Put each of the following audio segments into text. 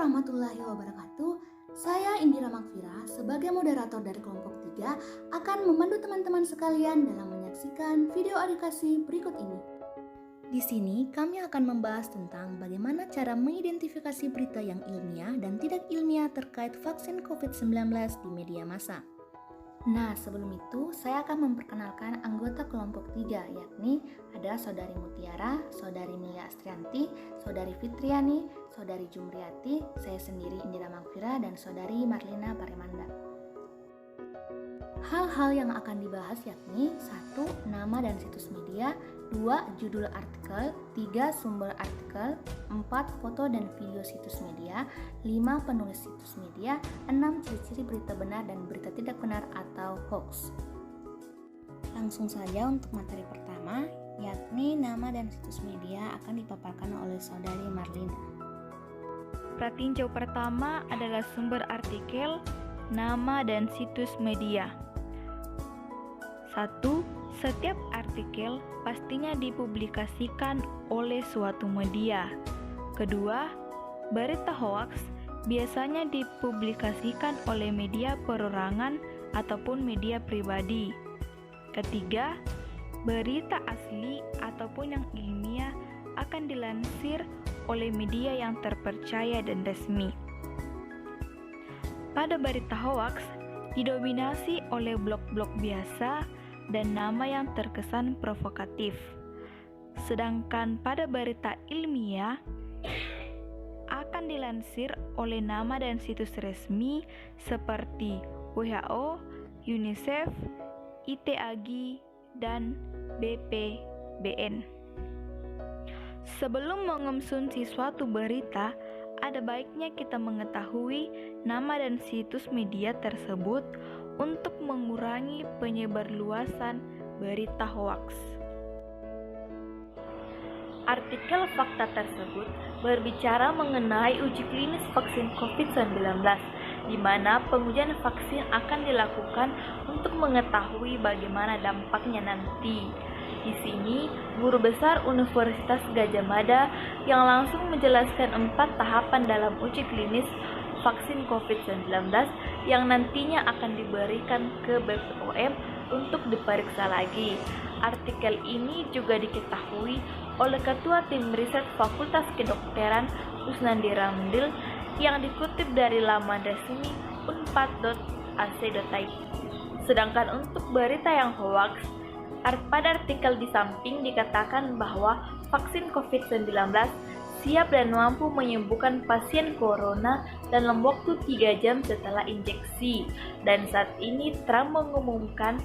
warahmatullahi wabarakatuh. Saya Indira Magfira sebagai moderator dari kelompok 3 akan memandu teman-teman sekalian dalam menyaksikan video edukasi berikut ini. Di sini kami akan membahas tentang bagaimana cara mengidentifikasi berita yang ilmiah dan tidak ilmiah terkait vaksin COVID-19 di media massa. Nah, sebelum itu saya akan memperkenalkan anggota kelompok 3, yakni ada Saudari Mutiara, Saudari Milia Astrianti, Saudari Fitriani, Saudari Jumriati, saya sendiri Indira Magfira, dan Saudari Marlina Paremanda. Hal-hal yang akan dibahas yakni 1. Nama dan situs media, 2. Judul artikel, 3. Sumber artikel, 4. Foto dan video situs media, 5. Penulis situs media, 6. Ciri-ciri berita benar dan berita tidak benar atau hoax. Langsung saja untuk materi pertama, yakni nama dan situs media akan dipaparkan oleh Saudari Marlina. Pratinjau pertama adalah sumber artikel, nama dan situs media. 1. Setiap artikel pastinya dipublikasikan oleh suatu media. Kedua, berita hoaks biasanya dipublikasikan oleh media perorangan ataupun media pribadi. Ketiga, berita asli ataupun yang ilmiah akan dilansir oleh media yang terpercaya dan resmi. Pada berita hoaks didominasi oleh blog-blog biasa dan nama yang terkesan provokatif. Sedangkan pada berita ilmiah akan dilansir oleh nama dan situs resmi seperti WHO, UNICEF, ITAGI, dan BPBN. Sebelum mengonsumsi suatu berita, ada baiknya kita mengetahui nama dan situs media tersebut untuk mengurangi penyebarluasan berita hoaks. Artikel fakta tersebut berbicara mengenai uji klinis vaksin COVID-19, di mana pengujian vaksin akan dilakukan untuk mengetahui bagaimana dampaknya nanti. Di sini, Guru Besar Universitas Gadjah Mada yang langsung menjelaskan 4 tahapan dalam uji klinis vaksin COVID-19 yang nantinya akan diberikan ke BPOM untuk diperiksa lagi. Artikel ini juga diketahui oleh Ketua Tim Riset Fakultas Kedokteran Kusnandi Ramdil yang dikutip dari laman resmi unpad.ac.id. Sedangkan untuk berita yang hoaks, pada artikel di samping dikatakan bahwa vaksin COVID-19 siap dan mampu menyembuhkan pasien corona dalam waktu 3 jam setelah injeksi. Dan saat ini Trump mengumumkan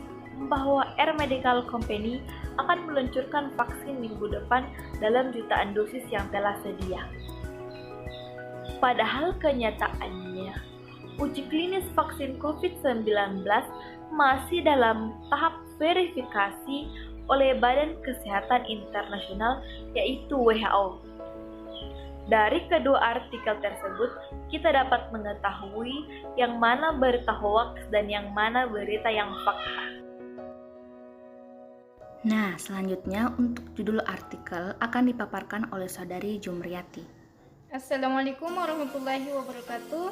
bahwa Air Medical Company akan meluncurkan vaksin minggu depan dalam jutaan dosis yang telah sedia. Padahal kenyataannya, uji klinis vaksin COVID-19 masih dalam tahap verifikasi oleh Badan Kesehatan Internasional yaitu WHO. Dari kedua artikel tersebut, kita dapat mengetahui yang mana berita hoaks dan yang mana berita yang fakta. Nah, selanjutnya untuk judul artikel akan dipaparkan oleh Saudari Jumriati. Assalamualaikum warahmatullahi wabarakatuh.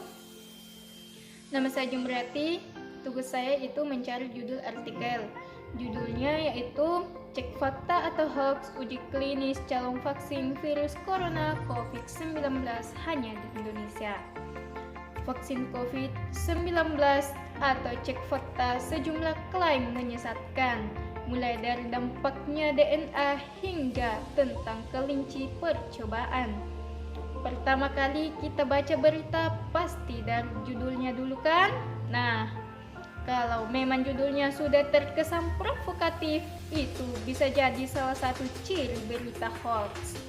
Nama saya Jumriati. Tugas saya itu mencari judul artikel. Judulnya yaitu Cek Fakta atau Hoax Uji Klinis Calon Vaksin Virus Corona COVID-19 hanya di Indonesia. Vaksin COVID-19 atau cek fakta sejumlah klaim menyesatkan, mulai dari dampaknya DNA hingga tentang kelinci percobaan. Pertama kali kita baca berita pasti dari judulnya dulu kan? Nah, kalau memang judulnya sudah terkesan provokatif, itu bisa jadi salah satu ciri berita hoax.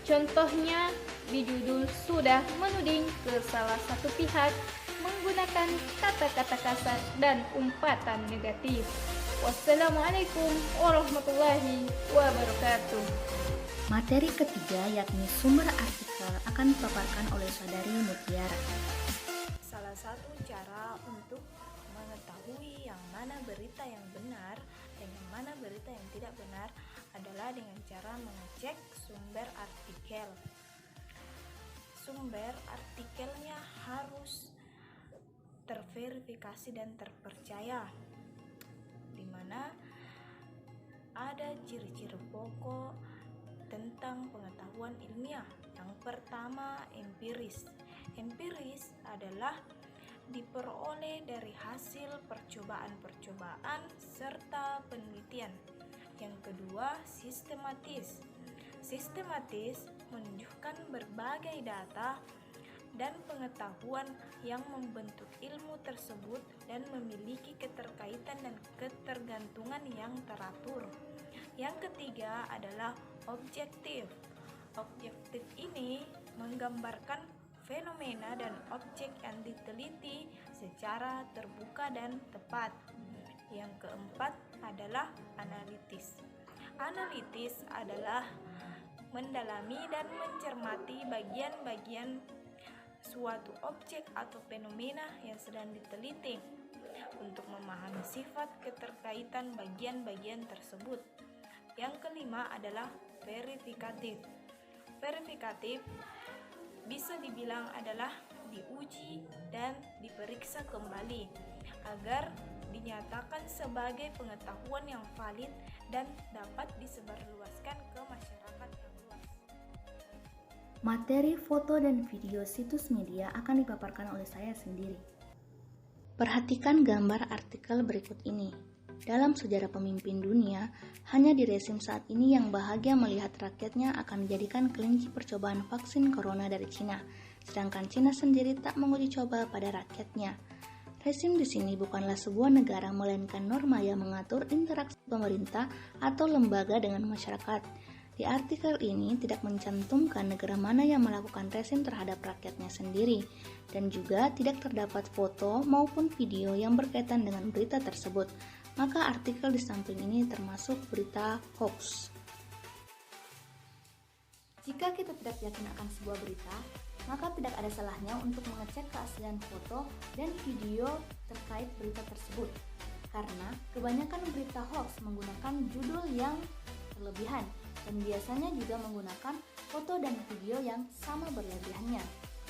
Contohnya, di judul sudah menuding ke salah satu pihak menggunakan kata-kata kasar dan umpatan negatif. Wassalamualaikum warahmatullahi wabarakatuh. Materi ketiga yakni sumber artikel akan dipaparkan oleh Saudari Mutiara. Salah satu cara untuk mengetahui yang mana berita yang benar dan yang mana berita yang tidak benar adalah dengan cara mengecek sumber artikel. sumber artikelnya harus terverifikasi dan terpercaya, di mana ada ciri-ciri pokok tentang pengetahuan ilmiah. Yang pertama, empiris. Empiris adalah diperoleh dari hasil percobaan-percobaan serta penelitian. Yang kedua, sistematis. Sistematis menunjukkan berbagai data dan pengetahuan yang membentuk ilmu tersebut dan memiliki keterkaitan dan ketergantungan yang teratur. Yang ketiga adalah objektif. Objektif ini menggambarkan fenomena dan objek yang diteliti secara terbuka dan tepat. Yang keempat adalah analitis. Analitis adalah mendalami dan mencermati bagian-bagian suatu objek atau fenomena yang sedang diteliti untuk memahami sifat keterkaitan bagian-bagian tersebut. Yang kelima adalah verifikatif. Verifikatif bisa dibilang adalah diuji dan diperiksa kembali agar dinyatakan sebagai pengetahuan yang valid dan dapat disebarluaskan ke masyarakat yang luas. Materi foto dan video situs media akan dipaparkan oleh saya sendiri. Perhatikan gambar artikel berikut ini. Dalam sejarah pemimpin dunia, hanya di rezim saat ini yang bahagia melihat rakyatnya akan dijadikan kelinci percobaan vaksin corona dari Cina, sedangkan Cina sendiri tak menguji coba pada rakyatnya. Rezim di sini bukanlah sebuah negara, melainkan norma yang mengatur interaksi pemerintah atau lembaga dengan masyarakat. Di artikel ini tidak mencantumkan negara mana yang melakukan rezim terhadap rakyatnya sendiri, dan juga tidak terdapat foto maupun video yang berkaitan dengan berita tersebut. Maka artikel di samping ini termasuk berita hoax. Jika kita tidak yakin akan sebuah berita, maka tidak ada salahnya untuk mengecek keaslian foto dan video terkait berita tersebut. Karena kebanyakan berita hoax menggunakan judul yang berlebihan dan biasanya juga menggunakan foto dan video yang sama berlebihannya.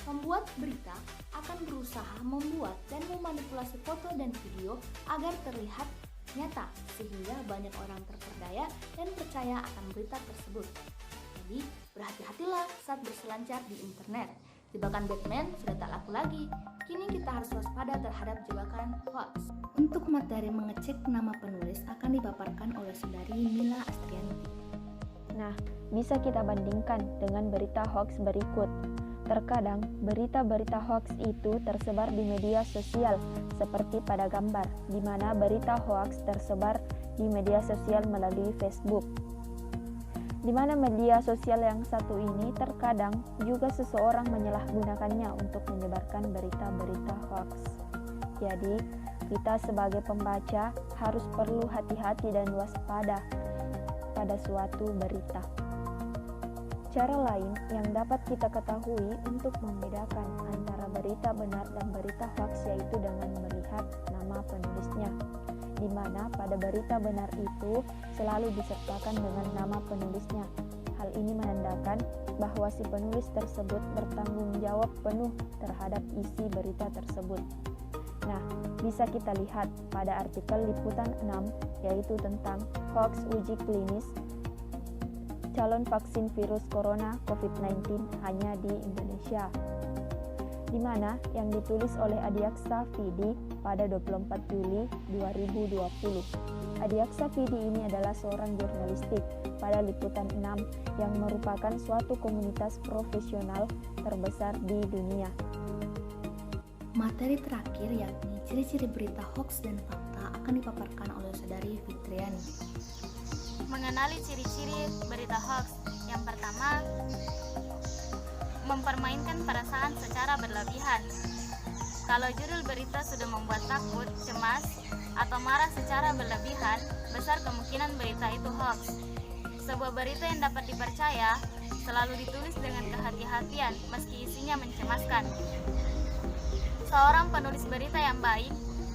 Pembuat berita akan berusaha membuat dan memanipulasi foto dan video agar terlihat nyata, sehingga banyak orang terperdaya dan percaya akan berita tersebut. Jadi, berhati-hatilah saat berselancar di internet. Jebakan Batman sudah tak laku lagi. Kini kita harus waspada terhadap jebakan hoax. Untuk materi mengecek nama penulis akan dipaparkan oleh saudari Mila Astrianti. Nah, bisa kita bandingkan dengan berita hoax berikut. Terkadang, berita-berita hoax itu tersebar di media sosial, seperti pada gambar, di mana berita hoax tersebar di media sosial melalui Facebook. Di mana media sosial yang satu ini terkadang juga seseorang menyalahgunakannya untuk menyebarkan berita-berita hoax. Jadi, kita sebagai pembaca harus perlu hati-hati dan waspada pada suatu berita. Cara lain yang dapat kita ketahui untuk membedakan antara berita benar dan berita hoax yaitu dengan melihat nama penulisnya, di mana pada berita benar itu selalu disertakan dengan nama penulisnya. Hal ini menandakan bahwa si penulis tersebut bertanggung jawab penuh terhadap isi berita tersebut. Nah, bisa kita lihat pada artikel liputan 6 yaitu tentang hoax uji klinis calon vaksin virus corona COVID-19 hanya di Indonesia, di mana yang ditulis oleh Adiaksa Vidi pada 24 Juli 2020. Adiaksa Vidi ini adalah seorang jurnalistik pada liputan 6 yang merupakan suatu komunitas profesional terbesar di dunia. Materi terakhir yakni ciri-ciri berita hoax dan fakta akan dipaparkan oleh saudari Fitriani. Mengenali ciri-ciri berita hoax. Yang pertama, mempermainkan perasaan secara berlebihan. Kalau judul berita sudah membuat takut, cemas, atau marah secara berlebihan, besar kemungkinan berita itu hoax. Sebuah berita yang dapat dipercaya selalu ditulis dengan kehati-hatian meski isinya mencemaskan. Seorang penulis berita yang baik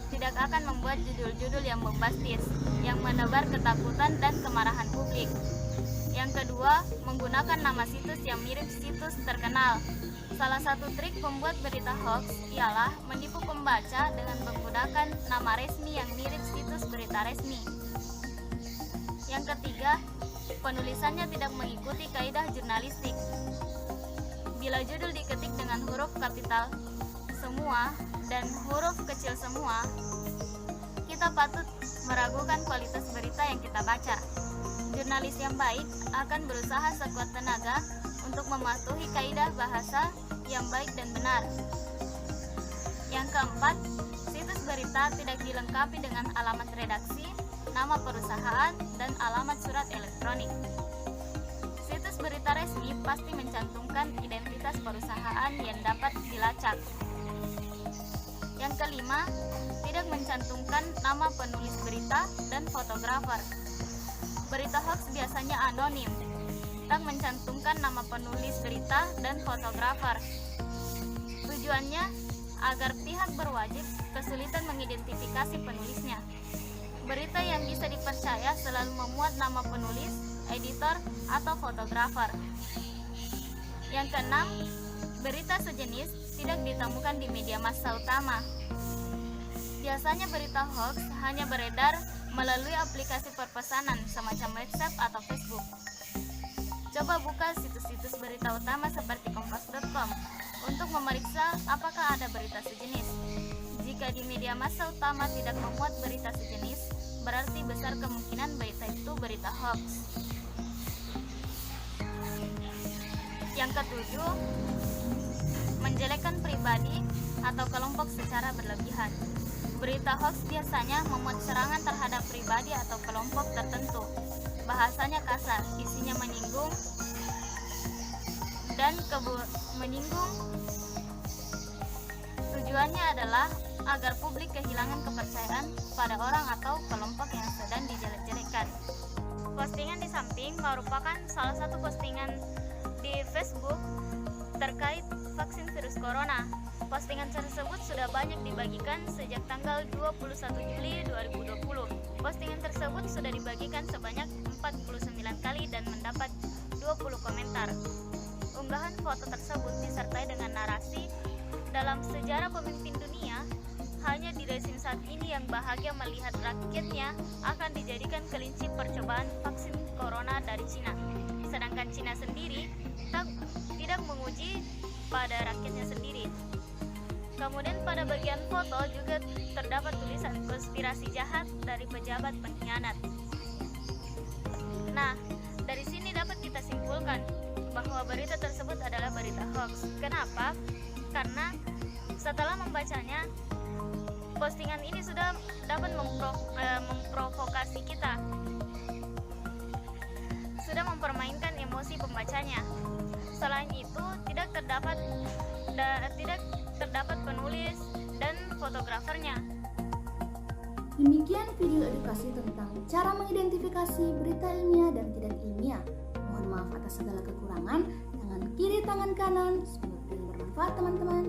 tidak akan membuat judul-judul yang bombastis, yang menebar ketakutan dan kemarahan publik. Yang kedua, menggunakan nama situs yang mirip situs terkenal. Salah satu trik pembuat berita hoax ialah menipu pembaca dengan menggunakan nama resmi yang mirip situs berita resmi. Yang ketiga, penulisannya tidak mengikuti kaidah jurnalistik. Bila judul diketik dengan huruf kapital semua dan huruf kecil semua, kita patut meragukan kualitas berita yang kita baca. Jurnalis yang baik akan berusaha sekuat tenaga untuk mematuhi kaidah bahasa yang baik dan benar. Yang keempat, situs berita tidak dilengkapi dengan alamat redaksi, nama perusahaan, dan alamat surat elektronik. Situs berita resmi pasti mencantumkan identitas perusahaan yang dapat dilacak. Yang kelima, tidak mencantumkan nama penulis berita dan fotografer. Berita hoax biasanya anonim, tak mencantumkan nama penulis berita dan fotografer. Tujuannya agar pihak berwajib kesulitan mengidentifikasi penulisnya. Berita yang bisa dipercaya selalu memuat nama penulis, editor, atau fotografer. Yang keenam, berita sejenis tidak ditemukan di media massa utama. Biasanya berita hoax hanya beredar melalui aplikasi perpesanan semacam WhatsApp atau Facebook. Coba buka situs-situs berita utama seperti kompas.com untuk memeriksa apakah ada berita sejenis. Jika di media massa utama tidak memuat berita sejenis, berarti besar kemungkinan berita itu berita hoax. Yang ketujuh, menjelekkan pribadi atau kelompok secara berlebihan. Berita hoax biasanya memuat serangan terhadap pribadi atau kelompok tertentu. Bahasanya kasar, isinya menyinggung dan menyinggung. Tujuannya adalah agar publik kehilangan kepercayaan pada orang atau kelompok yang sedang dijelek-jelekan. Postingan di samping merupakan salah satu postingan di Facebook terkait vaksin virus corona. Postingan tersebut sudah banyak dibagikan sejak tanggal 21 Juli 2020. Postingan tersebut sudah dibagikan sebanyak 49 kali dan mendapat 20 komentar. Unggahan foto tersebut disertai dengan narasi, dalam sejarah pemimpin dunia, hanya di rezim saat ini yang bahagia melihat rakyatnya akan dijadikan kelinci percobaan vaksin corona dari Cina. Sedangkan Cina sendiri tidak menguji pada rakyatnya sendiri. Kemudian pada bagian foto juga terdapat tulisan konspirasi jahat dari pejabat pengkhianat. Nah, dari sini dapat kita simpulkan bahwa berita tersebut adalah berita hoax. Kenapa? Karena setelah membacanya, postingan ini sudah dapat memprovokasi kita, sudah mempermainkan emosi pembacanya. Selain itu, tidak terdapat penulis dan fotografernya. Demikian video edukasi tentang cara mengidentifikasi berita ilmiah dan tidak ilmiah. Mohon maaf atas segala kekurangan. Tangan kiri, tangan kanan. Semoga video bermanfaat teman-teman.